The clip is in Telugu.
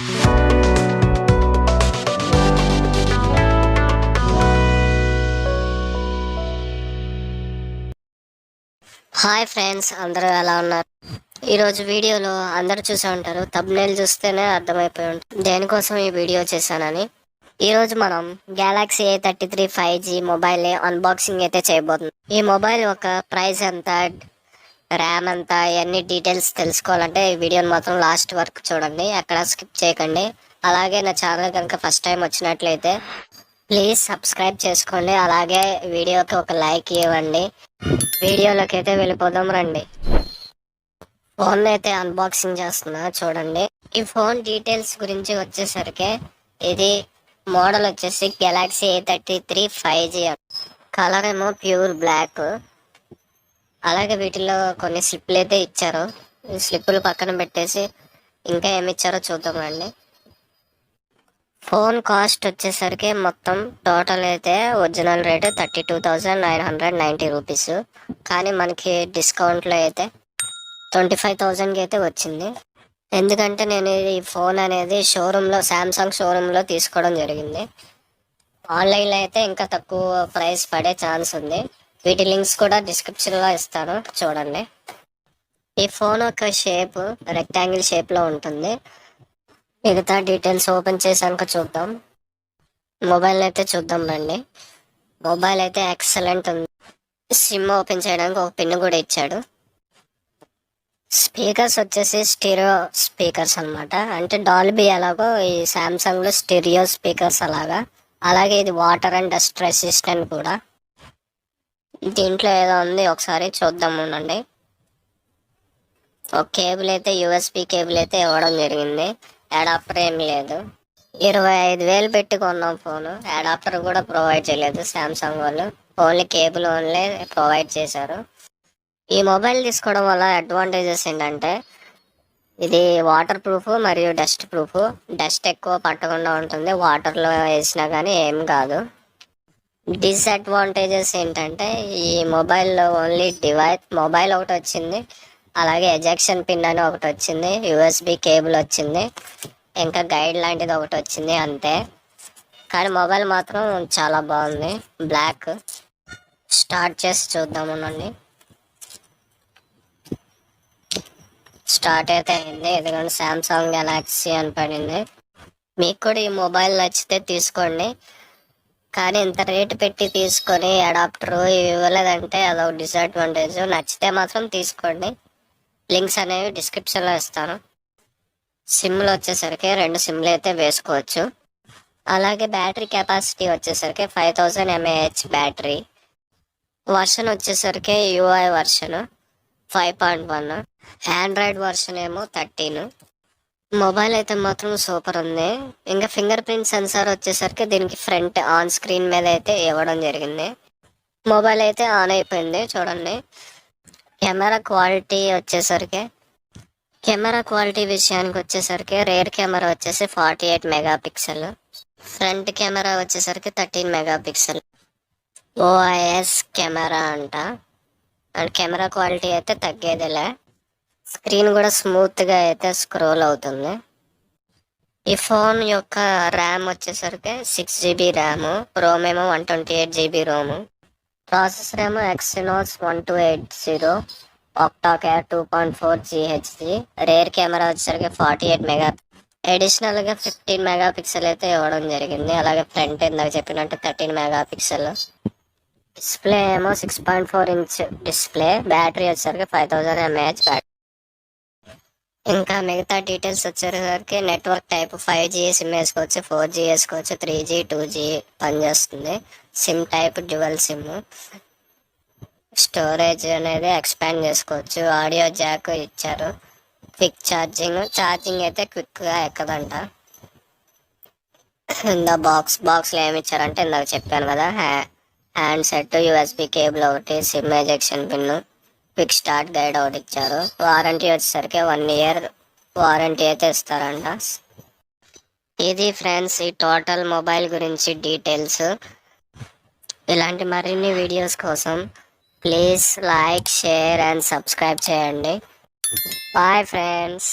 హాయ్ ఫ్రెండ్స్, అందరూ ఎలా ఉన్నారు? ఈరోజు వీడియోలో అందరూ చూసే ఉంటారు, థంబ్నెయిల్ చూస్తేనే అర్థమైపోయి ఉంటుంది దేనికోసం ఈ వీడియో చేశానని. ఈరోజు మనం Galaxy A33 5G mobile unboxing అయితే చేయబోతున్నాం. ఈ మొబైల్ ఒక ప్రైస్ ఎంత, ర్యామ్ ఎంత, ఇవన్నీ డీటెయిల్స్ తెలుసుకోవాలంటే ఈ వీడియోని మాత్రం లాస్ట్ వరకు చూడండి, ఎక్కడ స్కిప్ చేయకండి. అలాగే నా ఛానల్ కనుక ఫస్ట్ టైం వచ్చినట్లయితే ప్లీజ్ సబ్స్క్రైబ్ చేసుకోండి. అలాగే వీడియోకి ఒక లైక్ ఇవ్వండి. వీడియోలోకి అయితే వెళ్ళిపోదాం రండి. ఫోన్ అయితే అన్బాక్సింగ్ చేస్తున్నా, చూడండి. ఈ ఫోన్ డీటెయిల్స్ గురించి వచ్చేసరికి ఇది మోడల్ వచ్చేసి గెలాక్సీ A33 5G. కలర్ ఏమో ప్యూర్ బ్లాక్. అలాగే వీటిలో కొన్ని స్లిప్లు అయితే ఇచ్చారు. ఈ స్లిప్పులు పక్కన పెట్టేసి ఇంకా ఏమి ఇచ్చారో చూద్దాం రండి. ఫోన్ కాస్ట్ వచ్చేసరికి మొత్తం టోటల్ అయితే ఒరిజినల్ రేటు 32,990 రూపీస్. కానీ మనకి డిస్కౌంట్లో అయితే 25,000కి అయితే వచ్చింది. ఎందుకంటే నేను ఈ ఫోన్ అనేది షోరూంలో, శాంసంగ్ షోరూంలో తీసుకోవడం జరిగింది. ఆన్లైన్లో అయితే ఇంకా తక్కువ ప్రైస్ పడే ఛాన్స్ ఉంది. వీటి లింక్స్ కూడా డిస్క్రిప్షన్లో ఇస్తాను, చూడండి. ఈ ఫోన్ యొక్క షేప్ రెక్టాంగిల్ షేప్లో ఉంటుంది. మిగతా డీటెయిల్స్ ఓపెన్ చేశాక చూద్దాం. మొబైల్ అయితే చూద్దాం రండి. మొబైల్ అయితే ఎక్సలెంట్ ఉంది. సిమ్ ఓపెన్ చేయడానికి ఒక పిన్ కూడా ఇచ్చాడు. స్పీకర్స్ వచ్చేసి స్టీరియో స్పీకర్స్ అనమాట. అంటే డాల్బీ ఎలాగో ఈ శాంసంగ్లో స్టీరియో స్పీకర్స్ అలాగా. అలాగే ఇది వాటర్ అండ్ డస్ట్ రెసిస్టెంట్ కూడా. దీంట్లో ఏదో ఉంది, ఒకసారి చూద్దాం ఉండండి. ఒక కేబుల్ అయితే, USB కేబుల్ అయితే ఇవ్వడం జరిగింది. అడాప్టర్ ఏం లేదు. 25,000 పెట్టి కొన్నాం ఫోను. అడాప్టర్ కూడా ప్రొవైడ్ చేయలేదు శాంసంగ్ వాళ్ళు. ఓన్లీ కేబుల్ ఓన్లీ ప్రొవైడ్ చేశారు. ఈ మొబైల్ తీసుకోవడం వల్ల అడ్వాంటేజెస్ ఏంటంటే ఇది వాటర్ ప్రూఫ్ మరియు డస్ట్ ప్రూఫ్. డస్ట్ ఎక్కువ పట్టకుండా ఉంటుంది, వాటర్లో వేసినా కానీ ఏం కాదు. డిసడ్వాంటేజెస్ ఏంటంటే ఈ మొబైల్లో ఓన్లీ మొబైల్ ఒకటి వచ్చింది, అలాగే ఎజెక్షన్ పిన్ అని ఒకటి వచ్చింది, USB కేబుల్ వచ్చింది, ఇంకా గైడ్ లాంటిది ఒకటి వచ్చింది, అంతే. కానీ మొబైల్ మాత్రం చాలా బాగుంది. బ్లాక్. స్టార్ట్ చేసి చూద్దామనండి. స్టార్ట్ అయితే అయింది. ఎందుకంటే శాంసంగ్ గెలాక్సీ అని పడింది. మీకు కూడా ఈ మొబైల్ నచ్చితే తీసుకోండి. కానీ ఇంత రేటు పెట్టి తీసుకొని అడాప్టర్ ఇవ్వలేదంటే అదొక డిసడ్వాంటేజ్. నచ్చితే మాత్రం తీసుకోండి. లింక్స్ అనేవి డిస్క్రిప్షన్లో ఇస్తాను. సిమ్లు వచ్చేసరికి 2 సిమ్లు అయితే వేసుకోవచ్చు. అలాగే బ్యాటరీ కెపాసిటీ వచ్చేసరికి 5000 mAh బ్యాటరీ. వర్షన్ వచ్చేసరికి UI వర్షన్ 5.1, ఆండ్రాయిడ్ వర్షన్ ఏమో 13. మొబైల్ అయితే మాత్రం సూపర్ ఉంది. ఇంకా ఫింగర్ ప్రింట్ సెన్సార్ వచ్చేసరికి దీనికి ఫ్రంట్ ఆన్ స్క్రీన్ మీద అయితే ఇవ్వడం జరిగింది. మొబైల్ అయితే ఆన్ అయిపోయింది, చూడండి. కెమెరా క్వాలిటీ విషయానికి వచ్చేసరికి రేర్ కెమెరా వచ్చేసి 48 మెగాపిక్సెల్, ఫ్రంట్ కెమెరా వచ్చేసరికి 13 మెగాపిక్సెల్. OIS కెమెరా అంట. అండ్ కెమెరా క్వాలిటీ అయితే తగ్గేదిలే. స్క్రీన్ కూడా స్మూత్గా అయితే స్క్రోల్ అవుతుంది. ఈ ఫోన్ యొక్క ర్యామ్ వచ్చేసరికి 6GB ర్యామ్, రోమ్ ఏమో 128GB రోమ్. ప్రాసెసర్ ఏమో Exynos 1280, ఒక్టాకోర్ 2.4 GHz. రేర్ కెమెరా వచ్చేసరికి 48 మెగా. అడిషనల్గా 15 మెగాపిక్సెల్ అయితే ఇవ్వడం జరిగింది. అలాగే ఫ్రంట్ ఇందాక చెప్పినట్టు 13 మెగాపిక్సెల్. డిస్ప్లే ఏమో 6.4 ఇంచ్ డిస్ప్లే. బ్యాటరీ వచ్చేసరికి 5000 mAh బ్యాటరీ. ఇంకా మిగతా డీటెయిల్స్ వచ్చేసరికి నెట్వర్క్ టైప్ 5G సిమ్ వేసుకోవచ్చు, 4G వేసుకోవచ్చు, 3G 2G పనిచేస్తుంది. SIM type dual SIM. Storage అనేది ఎక్స్పాండ్ చేసుకోవచ్చు. ఆడియో జాక్ ఇచ్చారు. క్విక్ ఛార్జింగ్ అయితే క్విక్గా ఎక్కదంట. ఇందా బాక్స్లో ఏమి ఇచ్చారంటే ఇందాక చెప్పాను కదా, హ్యాండ్ సెట్, USB కేబుల్ ఒకటి, SIM ejection pin, quick start guide ఒకటి ఇచ్చారు. వారంటీ వచ్చేసరికి 1 year వారంటీ అయితే ఇస్తారంట. ఇది ఫ్రెండ్స్ ఈ టోటల్ మొబైల్ గురించి డీటెయిల్స్. ఇలాంటి మరిన్ని వీడియోస్ కోసం please like, share and subscribe చేయండి. Bye friends.